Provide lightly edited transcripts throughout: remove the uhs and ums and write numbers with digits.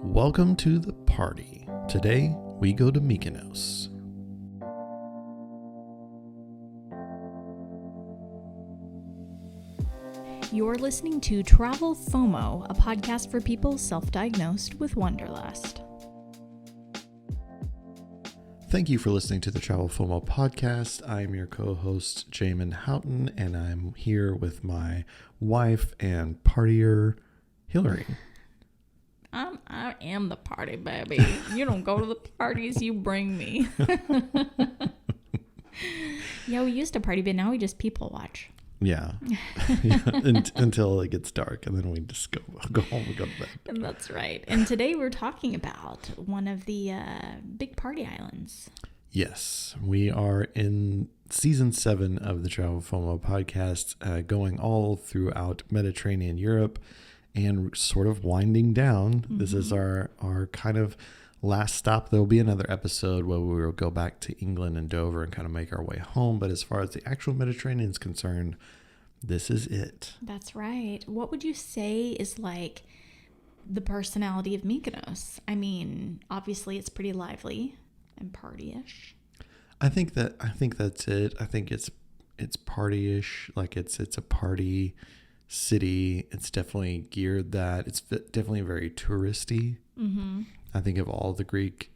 Welcome to the party. Today we go to Mykonos. You're listening to Travel FOMO, a podcast for people self-diagnosed with wanderlust. Thank you for listening to the Travel FOMO podcast. I'm your co-host, Jamin Houghton, and I'm here with my wife and partier, Hillary. I am the party baby. You don't go to the parties, you bring me. Yeah, we used to party, but now we just people watch. Yeah. Until it gets dark, and then we just go home and go to bed. And that's right. And today we're talking about one of the big party islands. Yes, we are in season 7 of the Travel FOMO podcast, going all throughout Mediterranean Europe and sort of winding down. Mm-hmm. This is our kind of last stop. There'll be another episode where we will go back to England and Dover and kind of make our way home. But as far as the actual Mediterranean is concerned, this is it. That's right. What would you say is like the personality of Mykonos? I mean, obviously it's pretty lively and party-ish. I think that's it. I think it's party-ish. Like it's a party city. It's definitely geared that. It's definitely very touristy. Mm-hmm. I think of all the Greek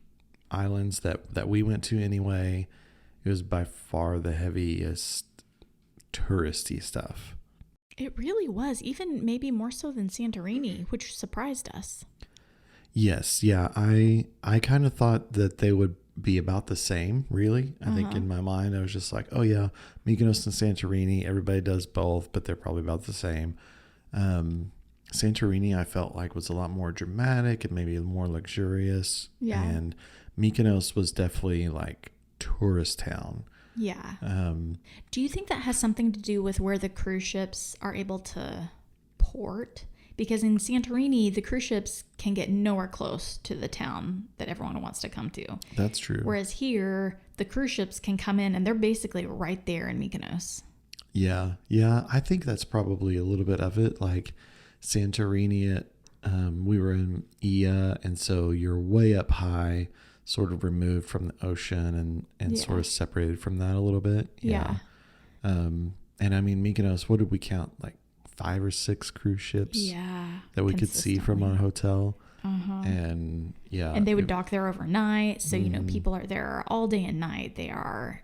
islands that we went to anyway, it was by far the heaviest touristy stuff. It really was, even maybe more so than Santorini, which surprised us. Yes, yeah. I kind of thought that they would be about the same, really. I think in my mind, I was just like, oh yeah, Mykonos and Santorini, everybody does both, but they're probably about the same. Santorini, I felt like was a lot more dramatic and maybe more luxurious. Yeah. And Mykonos was definitely like tourist town. Yeah. Do you think that has something to do with where the cruise ships are able to port? Because in Santorini, the cruise ships can get nowhere close to the town that everyone wants to come to. That's true. Whereas here, the cruise ships can come in and they're basically right there in Mykonos. Yeah. I think that's probably a little bit of it. Like Santorini, we were in Ia, and so you're way up high, sort of removed from the ocean and sort of separated from that a little bit. Yeah. And I mean, Mykonos, what did we count? Like 5 or 6 cruise ships that we could see from our hotel. And they would dock there overnight. So, people are there all day and night. They are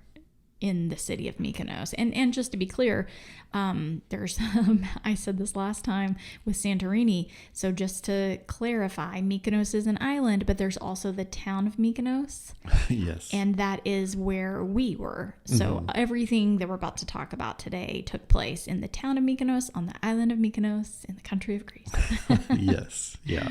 in the city of Mykonos. And just to be clear, there's, I said this last time with Santorini. So just to clarify, Mykonos is an island, but there's also the town of Mykonos. Yes. And that is where we were. So everything that we're about to talk about today took place in the town of Mykonos, on the island of Mykonos, in the country of Greece. Yes. Yeah.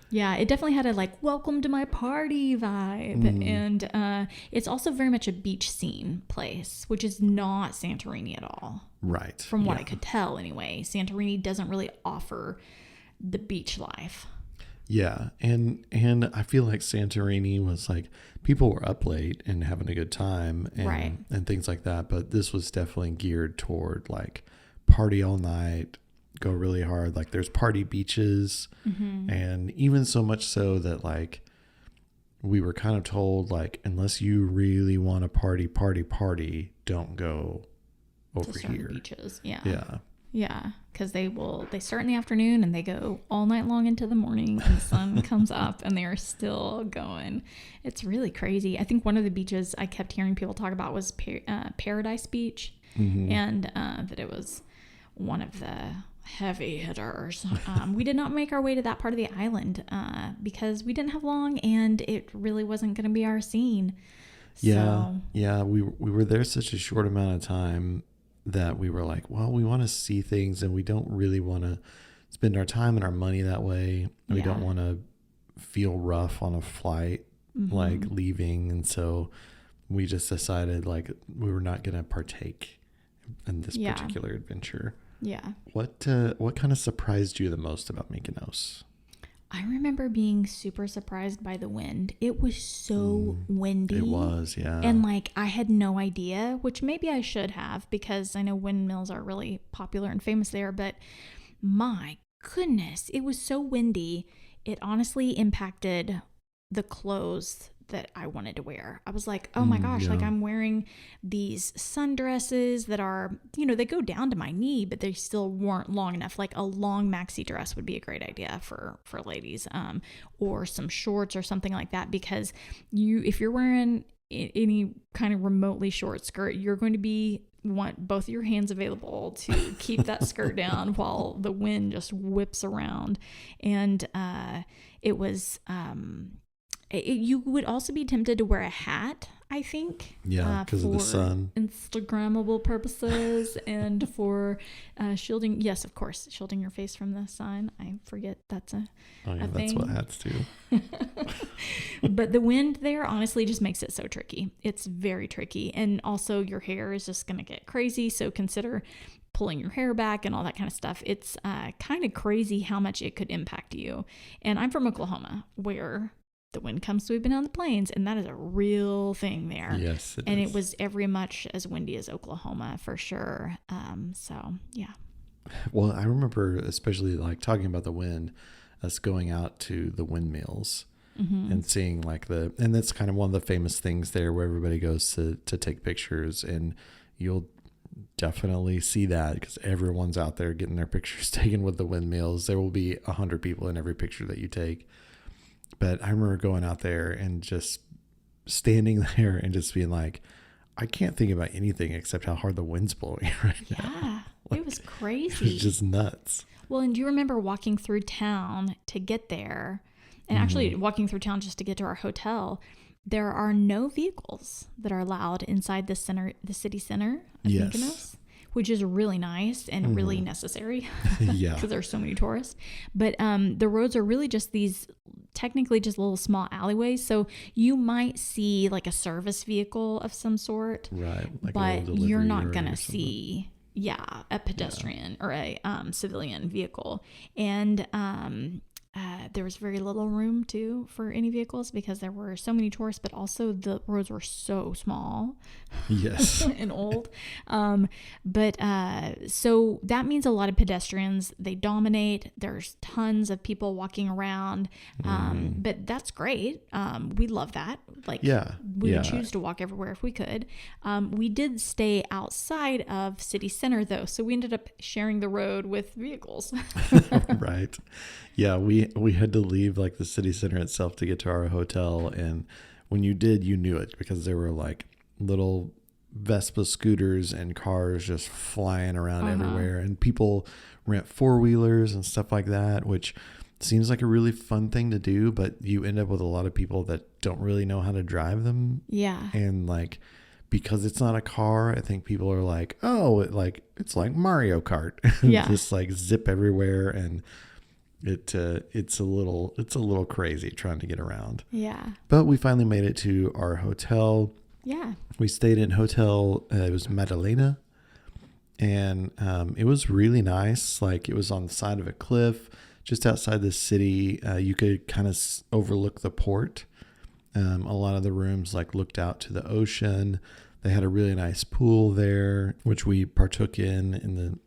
Yeah, it definitely had a welcome to my party vibe. And it's also very much a beach scene place, which is not Santorini at all. Right. From what I could tell anyway. Santorini doesn't really offer the beach life. Yeah. And I feel like Santorini was like, people were up late and having a good time and things like that. But this was definitely geared toward like party all night, go really hard. Like there's party beaches, and even so much so that like we were kind of told like, unless you really want to party, don't go over here. Beaches. Yeah. Because they start in the afternoon and they go all night long into the morning, and the sun comes up and they are still going. It's really crazy. I think one of the beaches I kept hearing people talk about was Paradise Beach, and that it was one of the heavy hitters. We did not make our way to that part of the island because we didn't have long, and it really wasn't going to be our scene. Yeah. We were there such a short amount of time that we were like, well, we want to see things, and we don't really want to spend our time and our money that way. We don't want to feel rough on a flight, like leaving. And so we just decided like we were not going to partake in this particular adventure. Yeah. What kind of surprised you the most about Mykonos? I remember being super surprised by the wind. It was so windy. It was, yeah. And I had no idea, which maybe I should have, because I know windmills are really popular and famous there, but my goodness, it was so windy. it honestly impacted the clothes that I wanted to wear. I was like, oh my gosh, like I'm wearing these sundresses that are, they go down to my knee, but they still weren't long enough. Like a long maxi dress would be a great idea for ladies, or some shorts or something like that, because if you're wearing any kind of remotely short skirt, you're going to want both of your hands available to keep that skirt down while the wind just whips around. And it was you would also be tempted to wear a hat, I think. Yeah, because of the sun. Instagrammable purposes and for shielding. Yes, of course, shielding your face from the sun. I forget that's a that's thing. what hats do. But the wind there honestly just makes it so tricky. It's very tricky. And also your hair is just going to get crazy. So consider pulling your hair back and all that kind of stuff. It's kind of crazy how much it could impact you. And I'm from Oklahoma, where the wind comes sweeping on the plains, and that is a real thing there. Yes, and it was every much as windy as Oklahoma for sure. So yeah. Well, I remember especially like talking about the wind, us going out to the windmills and seeing like and that's kind of one of the famous things there where everybody goes to take pictures, and you'll definitely see that because everyone's out there getting their pictures taken with the windmills. There will be 100 people in every picture that you take. But I remember going out there and just standing there and just being like, I can't think about anything except how hard the wind's blowing right now. Yeah, Like, it was crazy. It's just nuts. Well, and do you remember walking through town to get there? And actually walking through town just to get to our hotel, there are no vehicles that are allowed inside the city center of Mykonos, which is really nice and really necessary. Yeah. Because there's so many tourists. But the roads are really just technically just little small alleyways. So you might see like a service vehicle of some sort. Right. Like but you're not going to see, a pedestrian or a civilian vehicle. And there was very little room too for any vehicles because there were so many tourists, but also the roads were so small. Yes. And old. So that means a lot of pedestrians, they dominate. There's tons of people walking around. But that's great. We love that. Like, we would choose to walk everywhere if we could. We did stay outside of city center though. So we ended up sharing the road with vehicles. Right. Yeah. We had to leave like the city center itself to get to our hotel. And when you did, you knew it because there were like little Vespa scooters and cars just flying around everywhere, and people rent 4-wheelers and stuff like that, which seems like a really fun thing to do, but you end up with a lot of people that don't really know how to drive them. Yeah. And like, because it's not a car, I think people are like, oh, it's like Mario Kart. Yeah. Just like zip everywhere, and it's a little crazy trying to get around. Yeah. But we finally made it to our hotel. Yeah. We stayed in hotel, it was Madalena, and it was really nice. Like, it was on the side of a cliff just outside the city. You could kind of overlook the port. A lot of the rooms like looked out to the ocean. They had a really nice pool there, which we partook in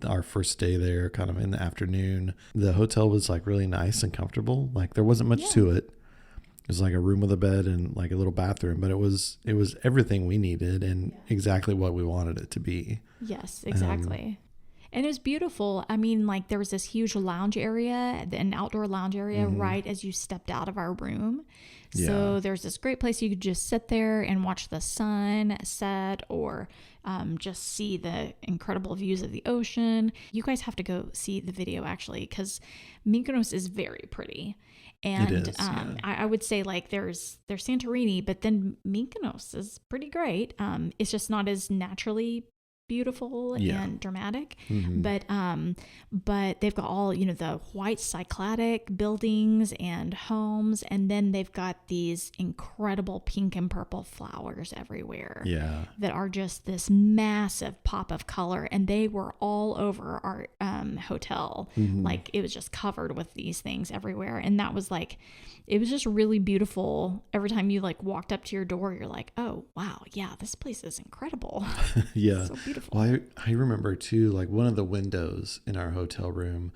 our first day there, kind of in the afternoon. The hotel was like really nice and comfortable. Like, there wasn't much to it. It was like a room with a bed and like a little bathroom, but it was everything we needed and exactly what we wanted it to be. Yes, exactly. And it was beautiful. I mean, like, there was this huge lounge area, an outdoor lounge area right as you stepped out of our room. So there's this great place you could just sit there and watch the sun set, or just see the incredible views of the ocean. You guys have to go see the video actually, because Mykonos is very pretty. And it is, I would say like there's Santorini, but then Mykonos is pretty great. It's just not as naturally beautiful and dramatic, but they've got all, the white cycladic buildings and homes, and then they've got these incredible pink and purple flowers everywhere that are just this massive pop of color, and they were all over our hotel. Like, it was just covered with these things everywhere, and that was like, it was just really beautiful. Every time you like walked up to your door, you're like, oh wow, yeah, this place is incredible. Yeah. So beautiful. Well, I remember too, like, one of the windows in our hotel room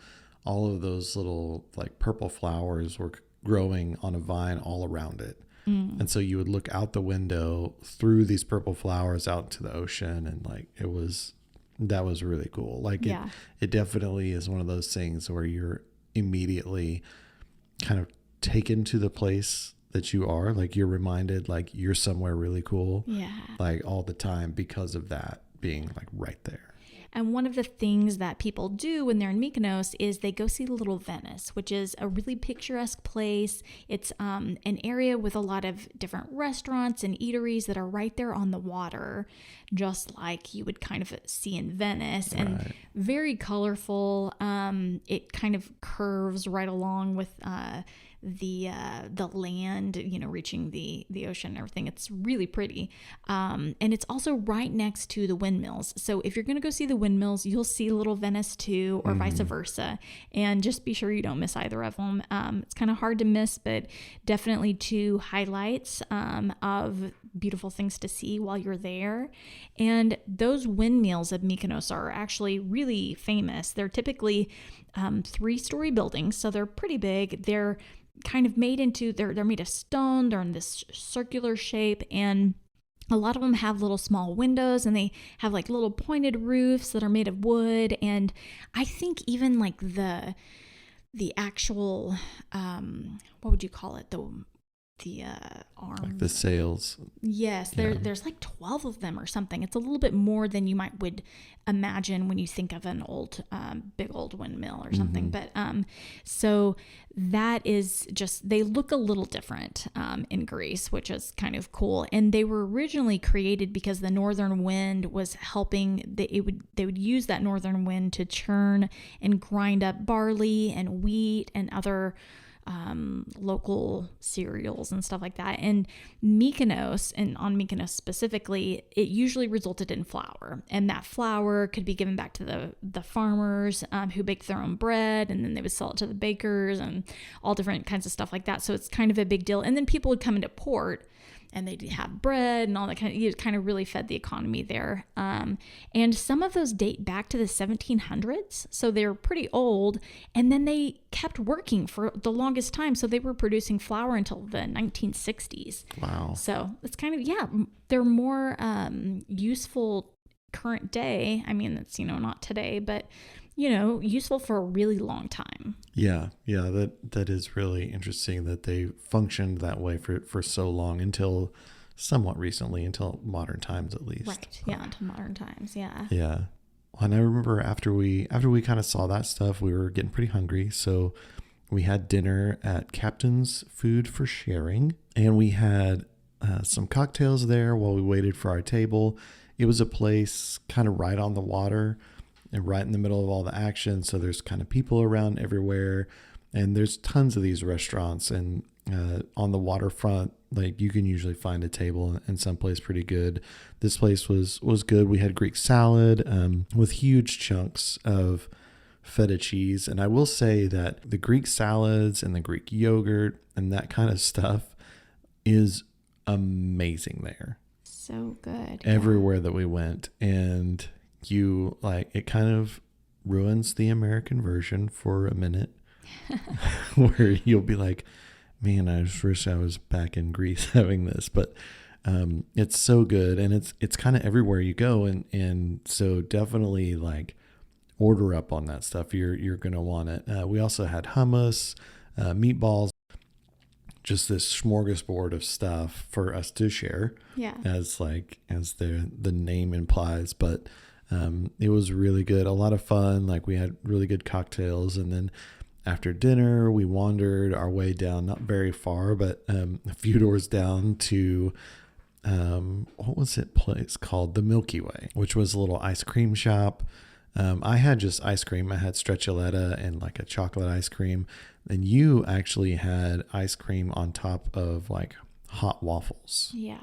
all of those little like purple flowers were growing on a vine all around it. And so you would look out the window through these purple flowers out to the ocean, and like that was really cool. Like it definitely is one of those things where you're immediately kind of taken to the place that you are. Like you're reminded like you're somewhere really cool. Yeah. Like all the time because of that being like right there. And one of the things that people do when they're in Mykonos is they go see Little Venice, which is a really picturesque place. It's an area with a lot of different restaurants and eateries that are right there on the water, just like you would kind of see in Venice. And very colorful. It kind of curves right along with the land, you know, reaching the ocean and everything. It's really pretty. And it's also right next to the windmills. So if you're going to go see the windmills, you'll see Little Venice too, or vice versa. And just be sure you don't miss either of them. It's kind of hard to miss, but definitely two highlights of beautiful things to see while you're there. And those windmills of Mykonos are actually really famous. They're typically 3-story buildings, so they're pretty big. They're kind of made into, they're made of stone. They're in this circular shape, and a lot of them have little small windows, and they have like little pointed roofs that are made of wood. And I think even like the actual what would you call it, the arm, like the sails. Yes, there's like 12 of them or something. It's a little bit more than you would imagine when you think of an old big old windmill or something. But so that is just, they look a little different in Greece, which is kind of cool. And they were originally created because the northern wind was helping. They would use that northern wind to churn and grind up barley and wheat and other local cereals and stuff like that. And Mykonos, and on Mykonos specifically, it usually resulted in flour, and that flour could be given back to the farmers who baked their own bread, and then they would sell it to the bakers and all different kinds of stuff like that. So it's kind of a big deal. And then people would come into port, and they'd have bread and all that it kind of really fed the economy there. And some of those date back to the 1700s. So they're pretty old. And then they kept working for the longest time. So they were producing flour until the 1960s. Wow. So it's kind of, they're more useful current day. I mean, it's, not today, but useful for a really long time. Yeah, that is really interesting that they functioned that way for so long, until somewhat recently, until modern times at least. Right. Yeah, until modern times. Yeah. Yeah. And I remember after we kind of saw that stuff, we were getting pretty hungry, so we had dinner at Captain's Food for Sharing, and we had some cocktails there while we waited for our table. It was a place kind of right on the water and right in the middle of all the action. So there's kind of people around everywhere, and there's tons of these restaurants, and on the waterfront, like you can usually find a table in some place pretty good. This place was good. We had Greek salad with huge chunks of feta cheese. And I will say that the Greek salads and the Greek yogurt and that kind of stuff is amazing there. So good. Everywhere that we went. And it kind of ruins the American version for a minute where you'll be like, man, I just wish I was back in Greece having this. But it's so good, and it's kind of everywhere you go, and so definitely like order up on that stuff. You're gonna want it. We also had hummus, meatballs, just this smorgasbord of stuff for us to share. Yeah, as the name implies, but it was really good, a lot of fun. Like we had really good cocktails, and then after dinner we wandered our way down, not very far, but a few doors down to what was it place called? The Milky Way, which was a little ice cream shop. I had just ice cream. I had stracciatella and like a chocolate ice cream, and you actually had ice cream on top of like hot waffles. Yeah,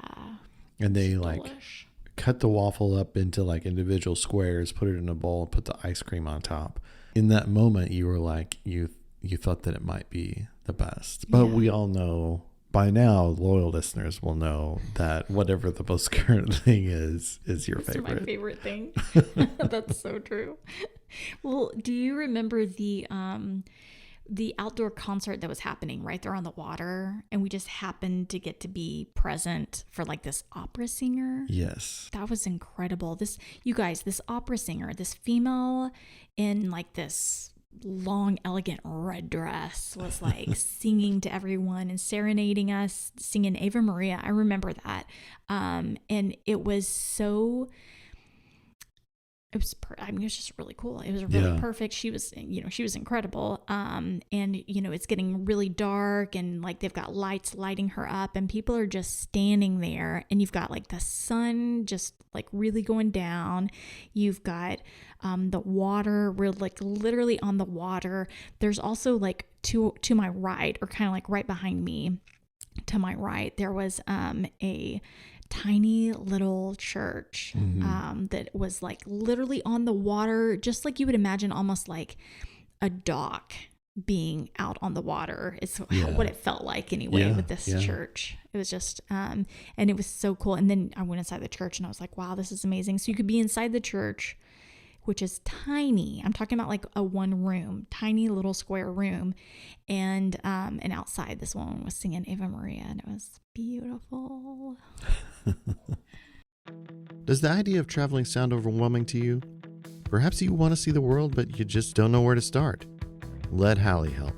and they delish. Cut the waffle up into like individual squares, put it in a bowl, and put the ice cream on top. In that moment, you were like, you thought that it might be the best. But we all know by now, loyal listeners will know that whatever the most current thing is your favorite. It's my favorite thing. That's so true. Well, do you remember the outdoor concert that was happening right there on the water, and we just happened to get to be present for like this opera singer? Yes. That was incredible. You guys, this opera singer, this female in like this long, elegant red dress was like singing to everyone and serenading us, singing Ave Maria. I remember that. And it was so... it was just really cool. It was really perfect. She was incredible. And it's getting really dark, and like they've got lights lighting her up, and people are just standing there, and you've got like the sun just like really going down. You've got the water. We're like literally on the water. There's also like to my right, or kind of like right behind me to my right, there was a tiny little church that was like literally on the water, just like you would imagine, almost like a dock being out on the water. It's what it felt like anyway with this church. It was just and it was so cool. And then I went inside the church and I was like, wow, this is amazing. So you could be inside the church, which is tiny. I'm talking about like a one room, tiny little square room. And outside, this woman was singing Ave Maria, and it was beautiful. Does the idea of traveling sound overwhelming to you? Perhaps you want to see the world, but you just don't know where to start. Let Hallie help.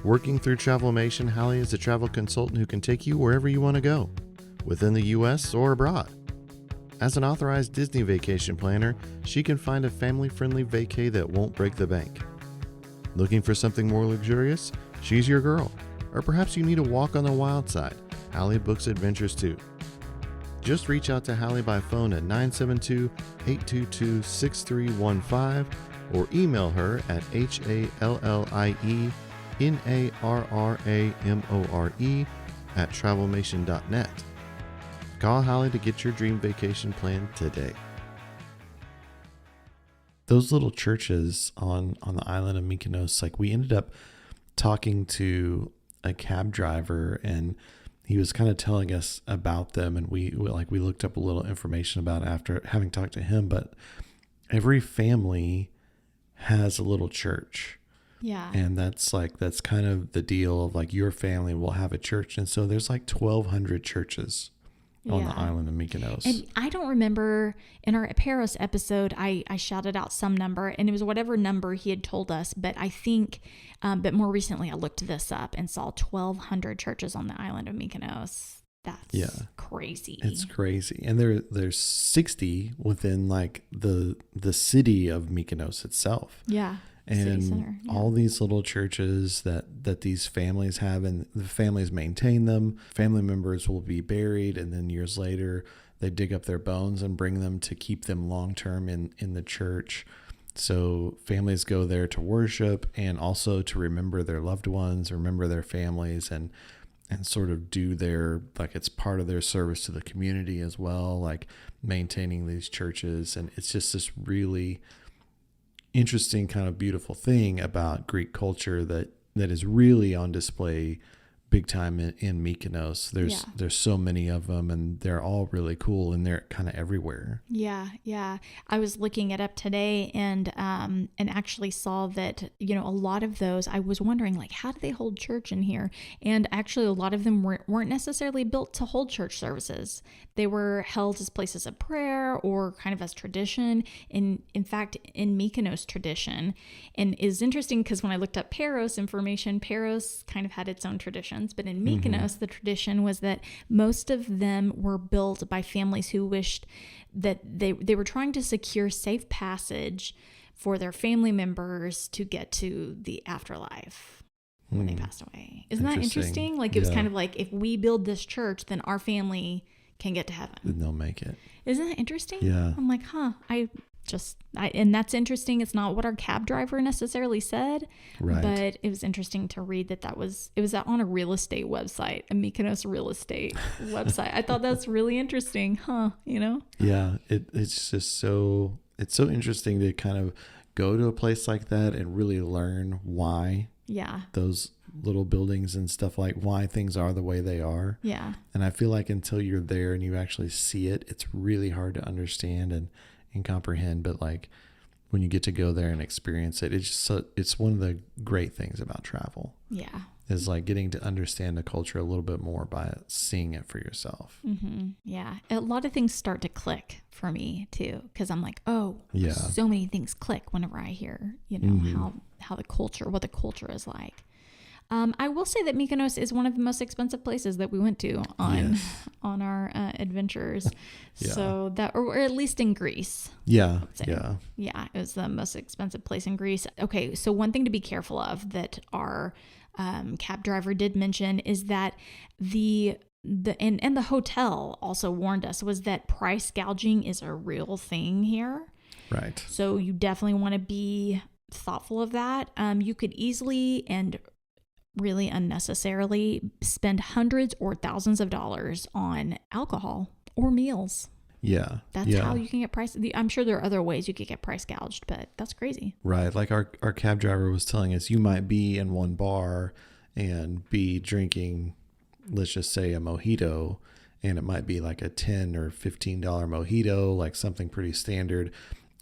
Working through Travelmation, Hallie is a travel consultant who can take you wherever you want to go, within the U.S. or abroad. As an authorized Disney vacation planner, she can find a family-friendly vacay that won't break the bank. Looking for something more luxurious? She's your girl. Or perhaps you need a walk on the wild side. Hallie books adventures too. Just reach out to Hallie by phone at 972-822-6315 or email her at HALLIENARRAMORE@travelmation.net. Call Hallie to get your dream vacation planned today. Those little churches on the island of Mykonos, like we ended up talking to a cab driver, and he was kind of telling us about them, and we looked up a little information about it after having talked to him. But every family has a little church. Yeah. And that's kind of the deal of like your family will have a church. And so there's like 1,200 churches on the island of Mykonos. And I don't remember, in our Paros episode, I shouted out some number, and it was whatever number he had told us. But I think, but more recently I looked this up and saw 1,200 churches on the island of Mykonos. That's crazy. It's crazy. And there's 60 within like the city of Mykonos itself. Yeah. And all these little churches that these families have, and the families maintain them. Family members will be buried, and then years later they dig up their bones and bring them to keep them long term in the church. So families go there to worship and also to remember their loved ones, remember their families, and sort of do their, like, it's part of their service to the community as well, like maintaining these churches. And it's just this really interesting kind of beautiful thing about Greek culture that is really on display big time in Mykonos. There's so many of them, and they're all really cool, and they're kind of everywhere. Yeah. I was looking it up today, and actually saw that, a lot of those, I was wondering, like, how do they hold church in here? And actually a lot of them weren't necessarily built to hold church services. They were held as places of prayer or kind of as tradition. In fact, in Mykonos tradition, and is interesting because when I looked up Paros information, Paros kind of had its own traditions. But in Mykonos, the tradition was that most of them were built by families who wished that they were trying to secure safe passage for their family members to get to the afterlife when they passed away. Isn't that interesting? Like, it was kind of like, if we build this church, then our family can get to heaven. Then they'll make it. Isn't that interesting? Yeah. I'm like, and that's interesting. It's not what our cab driver necessarily said, right? But it was interesting to read that it was on a real estate website, a Mykonos real estate website. I thought that's really interesting, Yeah, it's just so interesting to kind of go to a place like that and really learn why. Yeah. Those little buildings and stuff, like why things are the way they are. Yeah. And I feel like until you're there and you actually see it, it's really hard to understand and comprehend. But like when you get to go there and experience it, it's just it's one of the great things about travel. Yeah. Is like getting to understand the culture a little bit more by seeing it for yourself. Mm-hmm. Yeah. A lot of things start to click for me too, because I'm like, oh, yeah, so many things click whenever I hear, you know, how the culture, what the culture is like. I will say that Mykonos is one of the most expensive places that we went to on our adventures. Yeah. So that, or at least in Greece. Yeah. Yeah. It was the most expensive place in Greece. Okay. So one thing to be careful of that our cab driver did mention is that the hotel also warned us was that price gouging is a real thing here. Right. So you definitely want to be thoughtful of that. You could easily and really unnecessarily spend hundreds or thousands of dollars on alcohol or meals. Yeah. That's how you can get price. I'm sure there are other ways you could get price gouged, but that's crazy. Right. Like our cab driver was telling us, you might be in one bar and be drinking, let's just say a mojito, and it might be like a $10 or $15 mojito, like something pretty standard.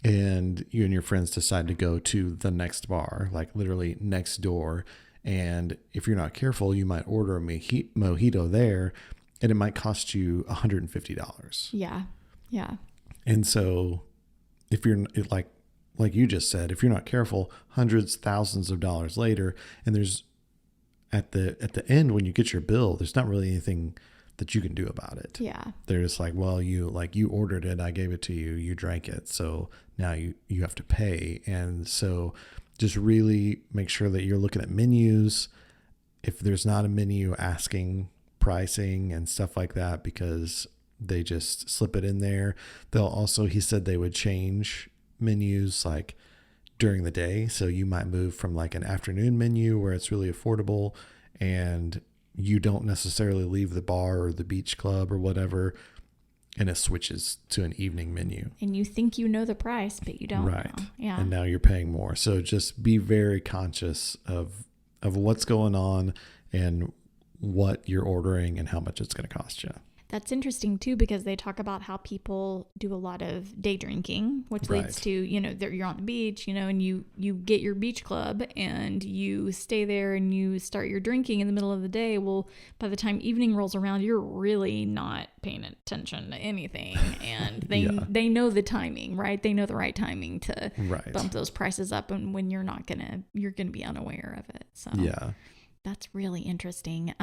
And you and your friends decide to go to the next bar, like literally next door. And if you're not careful, you might order a mojito there, and it might cost you $150. Yeah. Yeah. And so if you're like you just said, if you're not careful, hundreds, thousands of dollars later, and there's at the end, when you get your bill, there's not really anything that you can do about it. Yeah. They're just like, well, you ordered it, I gave it to you, you drank it, so now you have to pay. And so just really make sure that you're looking at menus. If there's not a menu, asking pricing and stuff like that, because they just slip it in there. They'll also, he said they would change menus like during the day. So you might move from like an afternoon menu where it's really affordable and you don't necessarily leave the bar or the beach club or whatever, and it switches to an evening menu. And you think you know the price, but you don't. Right. Know. Yeah. And now you're paying more. So just be very conscious of what's going on and what you're ordering and how much it's going to cost you. That's interesting too, because they talk about how people do a lot of day drinking, which leads to, you know, you're on the beach, you know, and you get your beach club and you stay there and you start your drinking in the middle of the day. Well, by the time evening rolls around, you're really not paying attention to anything. And they know the timing, right? They know the right timing to bump those prices up, and when you're going to be unaware of it. So that's really interesting.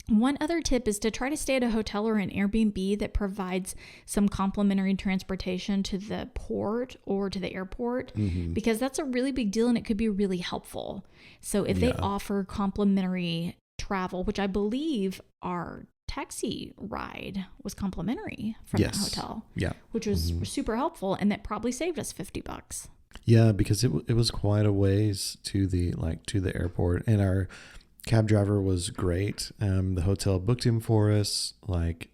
One other tip is to try to stay at a hotel or an Airbnb that provides some complimentary transportation to the port or to the airport, because that's a really big deal and it could be really helpful. So if they offer complimentary travel, which I believe our taxi ride was complimentary from that hotel, which was super helpful, and that probably saved us $50. Yeah, because it was quite a ways to the airport, and our cab driver was great. The hotel booked him for us, like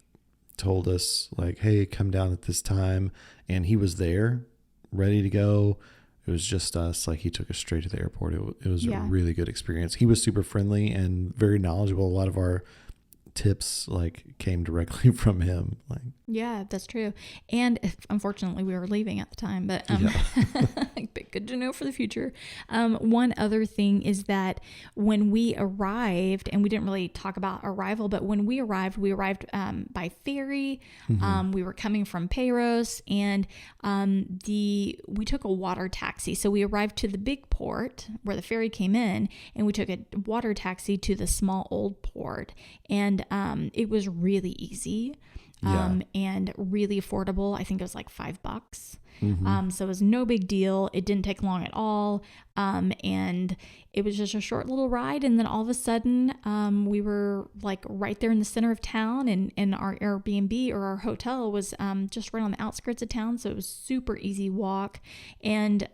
told us like, hey, come down at this time. And he was there ready to go. It was just us. Like, he took us straight to the airport. It was a really good experience. He was super friendly and very knowledgeable. A lot of our tips like came directly from him. Like, yeah, that's true. And unfortunately we were leaving at the time, but but good to know for the future. One other thing is that when we arrived, and we didn't really talk about arrival, but when we arrived by ferry. We were coming from Peiros, and we took a water taxi. So we arrived to the big port where the ferry came in, and we took a water taxi to the small old port, and it was really easy. And really affordable. I think it was like $5. So it was no big deal. It didn't take long at all. And it was just a short little ride. And then all of a sudden, we were like right there in the center of town, and our Airbnb or our hotel was just right on the outskirts of town. So it was super easy walk. And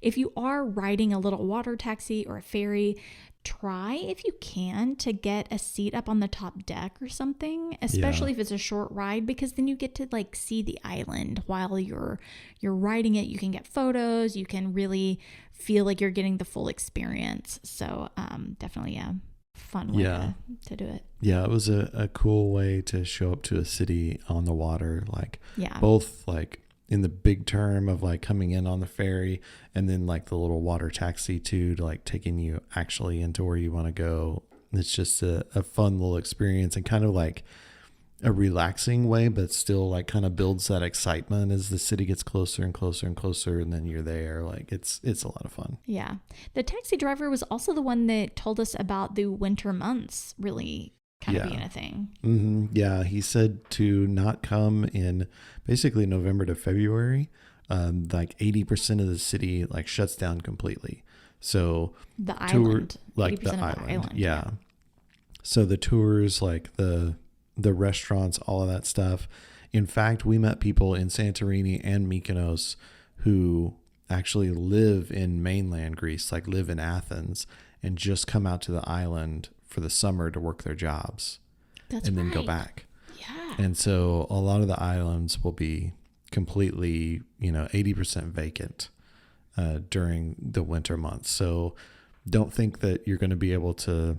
if you are riding a little water taxi or a ferry, try, if you can, to get a seat up on the top deck or something, especially if it's a short ride, because then you get to like see the island while you're riding it. You can get photos, you can really feel like you're getting the full experience. So definitely a fun way to do it. Yeah, it was a cool way to show up to a city on the water, like both like in the big term of like coming in on the ferry, and then like the little water taxi too, to like taking you actually into where you want to go. It's just a fun little experience, and kind of like a relaxing way, but still like kind of builds that excitement as the city gets closer and closer and closer, and then you're there. Like it's a lot of fun. Yeah. The taxi driver was also the one that told us about the winter months really kind of being a thing. Mm-hmm. Yeah, he said to not come in basically November to February. Like 80% of the city like shuts down completely. So the island, like the island. Yeah. So the tours, like the restaurants, all of that stuff. In fact, we met people in Santorini and Mykonos who actually live in mainland Greece, like live in Athens, and just come out to the island for the summer to work their jobs. That's and then right. go back. Yeah. And so a lot of the islands will be completely, 80% vacant during the winter months. So don't think that you're going to be able to,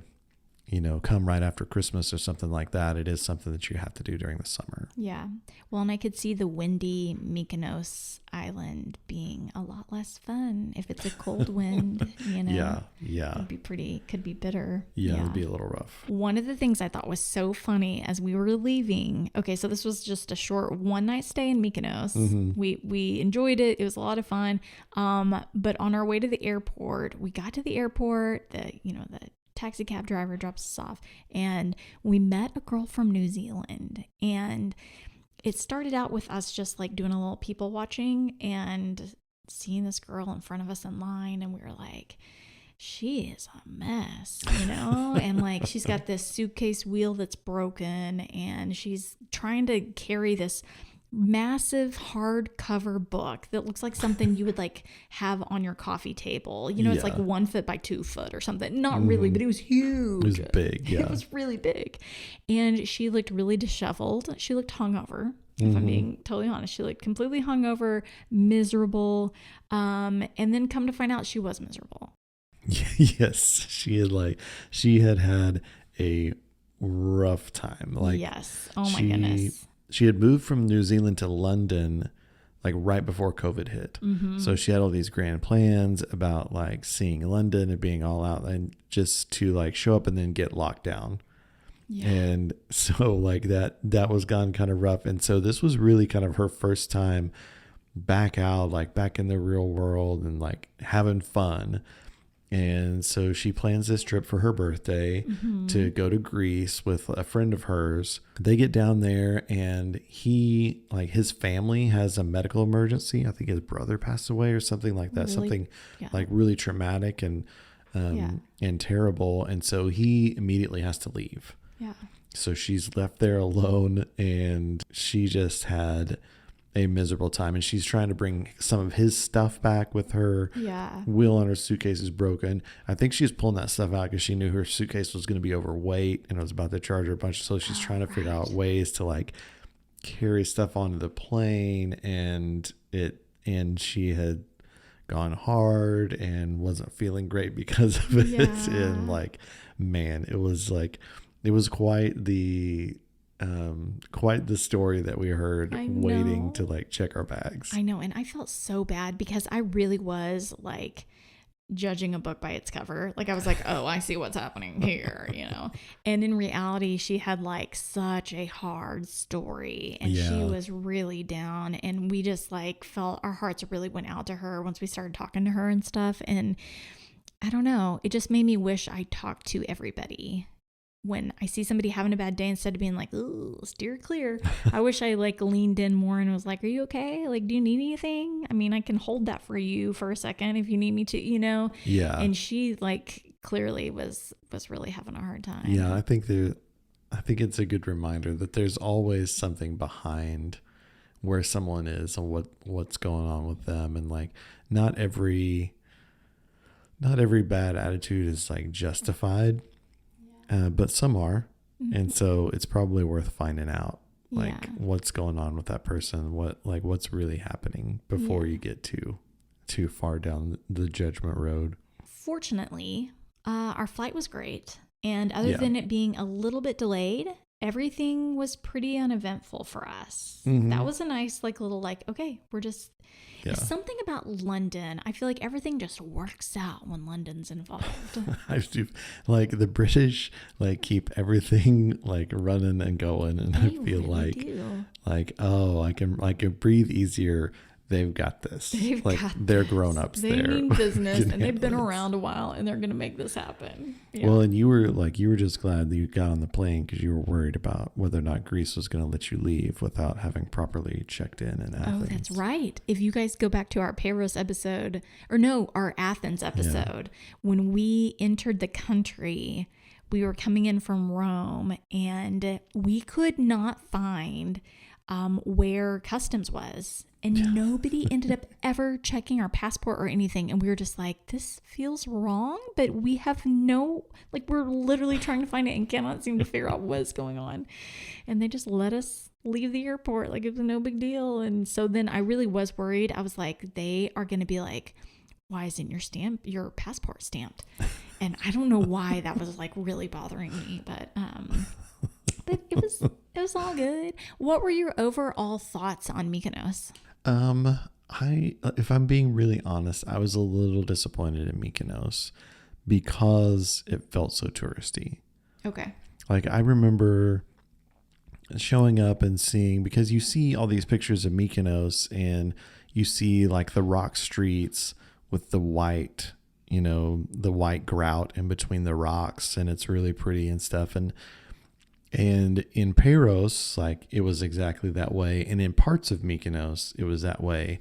come right after Christmas or something like that. It is something that you have to do during the summer. Yeah. Well, and I could see the windy Mykonos island being a lot less fun if it's a cold wind, Yeah. Could be bitter. Yeah, it'd be a little rough. One of the things I thought was so funny as we were leaving. Okay, so this was just a short one night stay in Mykonos. Mm-hmm. We enjoyed it. It was a lot of fun. But on our way to the airport, we got to the airport, the taxi cab driver drops us off, and we met a girl from New Zealand, and it started out with us just like doing a little people watching and seeing this girl in front of us in line, and we were like, she is a mess, and like she's got this suitcase wheel that's broken, and she's trying to carry this massive hardcover book that looks like something you would like have on your coffee table. It's like 1 foot by 2 foot or something. Not really, but it was huge. It was big. Yeah. It was really big. And she looked really disheveled. She looked hungover. If I'm being totally honest, she looked completely hungover, miserable. And then come to find out she was miserable. Yes. She had a rough time. Like, yes. Oh my goodness. She had moved from New Zealand to London like right before COVID hit. Mm-hmm. So she had all these grand plans about like seeing London and being all out, and just to like show up and then get locked down. Yeah. And so like that was gone kind of rough. And so this was really kind of her first time back out, like back in the real world and like having fun. And so she plans this trip for her birthday to go to Greece with a friend of hers. They get down there, and his family has a medical emergency. I think his brother passed away or something like that. Really? Something like really traumatic and terrible. And so he immediately has to leave. Yeah. So she's left there alone, and she just had a miserable time, and she's trying to bring some of his stuff back with her. Yeah. Wheel on her suitcase is broken. I think she was pulling that stuff out because she knew her suitcase was going to be overweight and it was about to charge her a bunch. So she's trying to figure out ways to like carry stuff onto the plane, and she had gone hard and wasn't feeling great because of it. Yeah. And like, man, it was quite the story that we heard waiting to like check our bags. I know. And I felt so bad because I really was like judging a book by its cover. Like I was like, oh, I see what's happening here, and in reality, she had like such a hard story, and she was really down, and we just like felt our hearts really went out to her once we started talking to her and stuff. And I don't know, it just made me wish I talked to everybody. When I see somebody having a bad day, instead of being like, ooh, steer clear, I wish I like leaned in more and was like, are you okay? Like, do you need anything? I mean, I can hold that for you for a second if you need me to, Yeah. And she like clearly was really having a hard time. Yeah, I think it's a good reminder that there's always something behind where someone is and what's going on with them. And like, not every bad attitude is like justified. But some are. Mm-hmm. And so it's probably worth finding out like what's going on with that person, what's really happening before you get too far down the judgment road. Fortunately, our flight was great. And other than it being a little bit delayed, everything was pretty uneventful for us. Mm-hmm. That was a nice, like, little, like, okay, we're just, something about London. I feel like everything just works out when London's involved. I do, like, the British, like, keep everything, like, running and going. And I feel really like, oh, I can breathe easier. They've got this. They're grown-ups. They mean business, and they've been around a while, and they're going to make this happen. Yeah. Well, and you were just glad that you got on the plane because you were worried about whether or not Greece was going to let you leave without having properly checked in Athens. Oh, that's right. If you guys go back to our Paros episode, our Athens episode, when we entered the country, we were coming in from Rome, and we could not find where customs was. And nobody ended up ever checking our passport or anything. And we were just like, this feels wrong, but we have we're literally trying to find it and cannot seem to figure out what's going on. And they just let us leave the airport like it was no big deal. And so then I really was worried. I was like, they are going to be like, why isn't your passport stamped? And I don't know why that was like really bothering me, but it was all good. What were your overall thoughts on Mykonos? If I'm being really honest, I was a little disappointed in Mykonos because it felt so touristy. Okay. Like, I remember showing up and seeing, because you see all these pictures of Mykonos and you see like the rock streets with the white grout in between the rocks, and it's really pretty and stuff. And in Paros, like, it was exactly that way. And in parts of Mykonos, it was that way.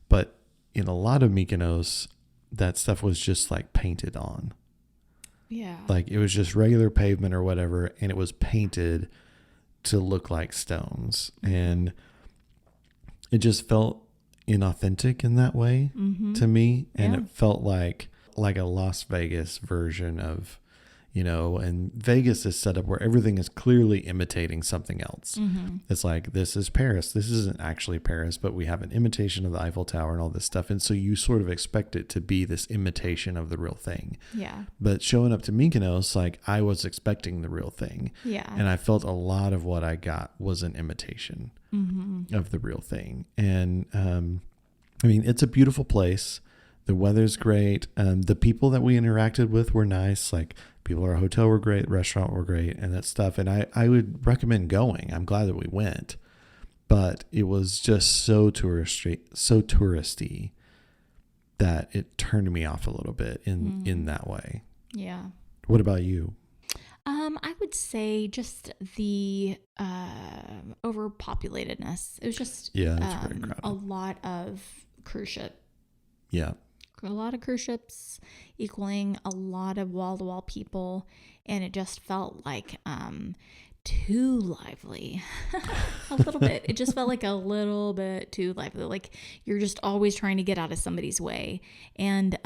But in a lot of Mykonos, that stuff was just like painted on. Yeah. Like, it was just regular pavement or whatever, and it was painted to look like stones. And it just felt inauthentic in that way to me. And it felt like a Las Vegas version of, and Vegas is set up where everything is clearly imitating something else. It's like, this is Paris. This isn't actually Paris, but we have an imitation of the Eiffel Tower and all this stuff. And so you sort of expect it to be this imitation of the real thing. Yeah. But showing up to Mykonos, like, I was expecting the real thing. Yeah. And I felt a lot of what I got was an imitation of the real thing. And, I mean, it's a beautiful place. The weather's great. The people that we interacted with were nice. Like, people at our hotel were great, restaurant were great, and that stuff. And I would recommend going. I'm glad that we went. But it was just so touristy that it turned me off a little bit in that way. Yeah. What about you? I would say just the overpopulatedness. It was just it's very crowded. A lot of cruise ship. Yeah. A lot of cruise ships equaling a lot of wall-to-wall people, and it just felt like too lively. A little bit. It just felt like a little bit too lively. Like, you're just always trying to get out of somebody's way. And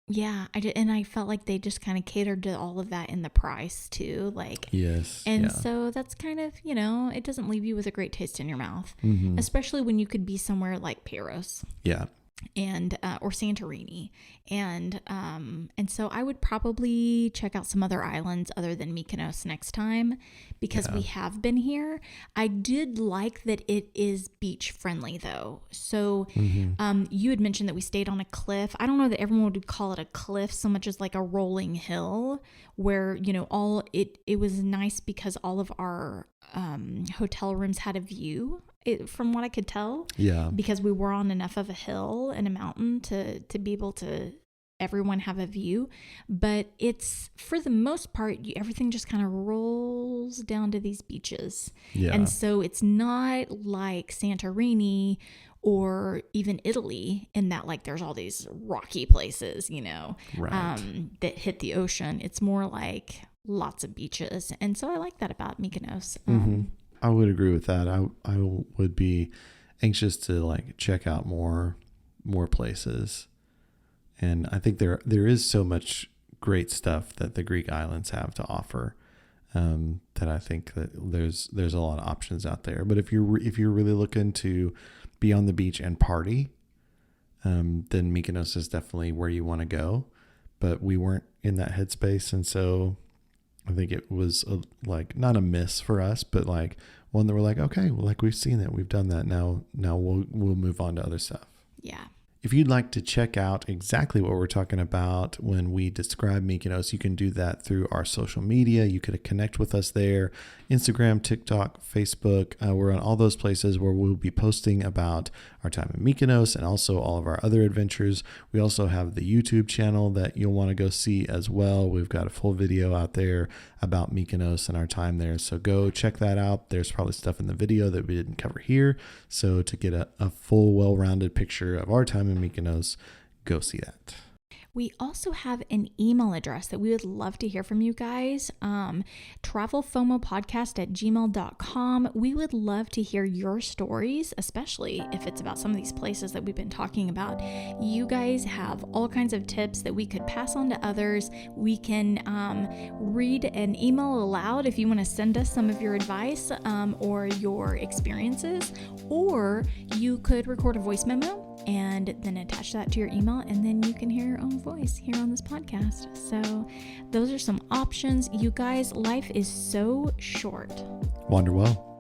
yeah, I felt like they just kind of catered to all of that in the price too. Like, yes. And so that's kind of, it doesn't leave you with a great taste in your mouth, especially when you could be somewhere like Paros. Yeah. And or Santorini, and so I would probably check out some other islands other than Mykonos next time, because we have been here. I did like that it is beach friendly though. So you had mentioned that we stayed on a cliff. I don't know that everyone would call it a cliff so much as like a rolling hill, where it was nice because all of our hotel rooms had a view. From what I could tell, because we were on enough of a hill and a mountain to be able to everyone have a view. But it's, for the most part, everything just kind of rolls down to these beaches. Yeah. And so it's not like Santorini or even Italy in that, like, there's all these rocky places, that hit the ocean. It's more like lots of beaches. And so I like that about Mykonos. I would agree with that. I would be anxious to, like, check out more places. And I think there is so much great stuff that the Greek islands have to offer, that I think that there's a lot of options out there. But if you're really looking to be on the beach and party, then Mykonos is definitely where you want to go. But we weren't in that headspace, and so I think it was like not a miss for us, but like one that we're like, okay, well, like we've seen that, we've done that. Now we'll move on to other stuff. Yeah. If you'd like to check out exactly what we're talking about when we describe Mykonos, you can do that through our social media. You could connect with us there. Instagram, TikTok, Facebook. We're on all those places where we'll be posting about our time in Mykonos and also all of our other adventures. We also have the YouTube channel that you'll want to go see as well. We've got a full video out there about Mykonos and our time there. So go check that out. There's probably stuff in the video that we didn't cover here. So to get a full, well-rounded picture of our time in Mykonos, go see that. We also have an email address that we would love to hear from you guys. travelfomopodcast@gmail.com. We would love to hear your stories, especially if it's about some of these places that we've been talking about. You guys have all kinds of tips that we could pass on to others. We can read an email aloud if you want to send us some of your advice or your experiences, or you could record a voice memo and then attach that to your email, and then you can hear your own voice here on this podcast. So those are some options. You guys, life is so short. Wander well.